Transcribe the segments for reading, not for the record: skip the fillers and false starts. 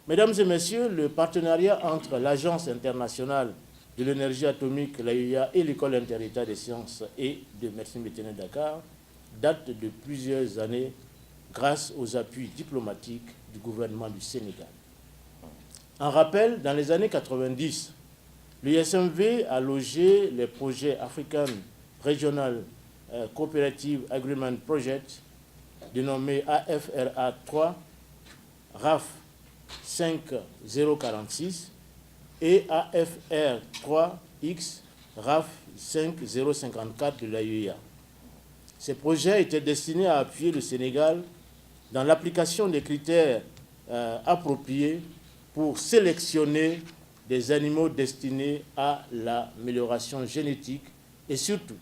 Mesdames et messieurs, le partenariat entre l'Agence internationale de l'énergie atomique, l'AIEA, et l'École inter-État des sciences et de médecine vétérinaire de Dakar date de plusieurs années grâce aux appuis diplomatiques du gouvernement du Sénégal. En rappel, dans les années 90, l'ISMV a logé les projets African Regional Cooperative Agreement Project, dénommé AFRA 3, RAF 5046 et AFR 3X RAF 5054 de l'AIEA. Ces projets étaient destinés à appuyer le Sénégal dans l'application des critères appropriés pour sélectionner des animaux destinés à l'amélioration génétique et surtout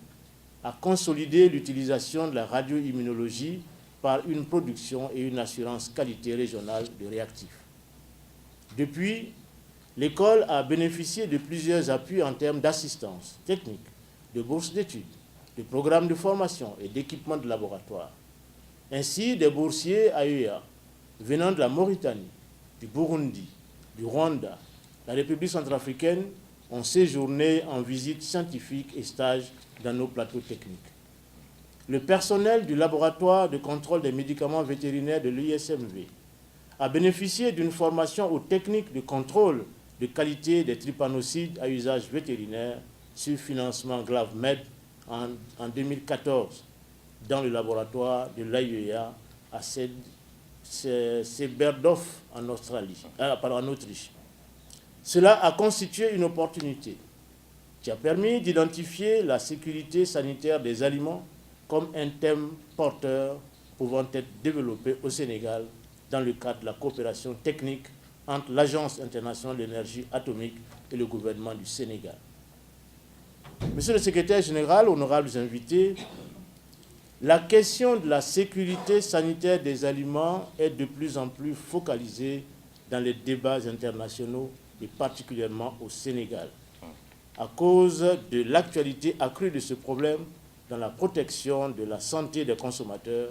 à consolider l'utilisation de la radioimmunologie par une production et une assurance qualité régionale de réactifs. Depuis, l'école a bénéficié de plusieurs appuis en termes d'assistance technique, de bourses d'études, de programmes de formation et d'équipements de laboratoire. Ainsi, des boursiers AEA venant de la Mauritanie, du Burundi, du Rwanda, la République centrafricaine ont séjourné en visite scientifique et stage dans nos plateaux techniques. Le personnel du laboratoire de contrôle des médicaments vétérinaires de l'ISMV a bénéficié d'une formation aux techniques de contrôle de qualité des trypanosides à usage vétérinaire sur financement GlavMed en 2014 dans le laboratoire de l'AIEA à Seberdorf en Autriche. Cela a constitué une opportunité qui a permis d'identifier la sécurité sanitaire des aliments comme un thème porteur pouvant être développé au Sénégal dans le cadre de la coopération technique entre l'Agence internationale de l'énergie atomique et le gouvernement du Sénégal. Monsieur le secrétaire général, honorables invités, la question de la sécurité sanitaire des aliments est de plus en plus focalisée dans les débats internationaux et particulièrement au Sénégal, à cause de l'actualité accrue de ce problème dans la protection de la santé des consommateurs,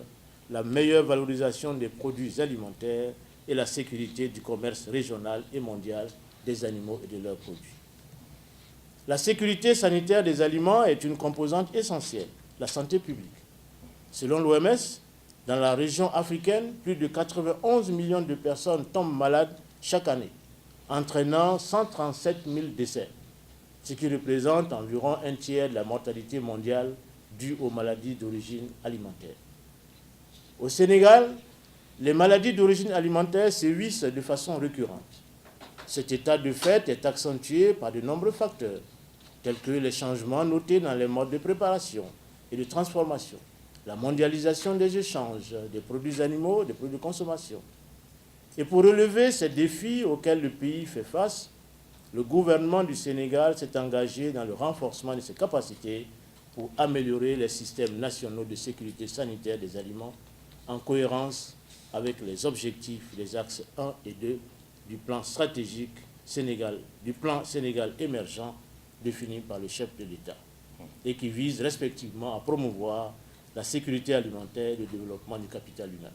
la meilleure valorisation des produits alimentaires et la sécurité du commerce régional et mondial des animaux et de leurs produits. La sécurité sanitaire des aliments est une composante essentielle de la santé publique. Selon l'OMS, dans la région africaine, plus de 91 millions de personnes tombent malades chaque année, entraînant 137 000 décès, ce qui représente environ un tiers de la mortalité mondiale due aux maladies d'origine alimentaire. Au Sénégal, les maladies d'origine alimentaire sévissent de façon récurrente. Cet état de fait est accentué par de nombreux facteurs, tels que les changements notés dans les modes de préparation et de transformation, la mondialisation des échanges des produits animaux, des produits de consommation. Et pour relever ces défis auxquels le pays fait face, le gouvernement du Sénégal s'est engagé dans le renforcement de ses capacités pour améliorer les systèmes nationaux de sécurité sanitaire des aliments en cohérence avec les objectifs des axes 1 et 2 du plan stratégique Sénégal émergent défini par le chef de l'État et qui visent respectivement à promouvoir la sécurité alimentaire et le développement du capital humain.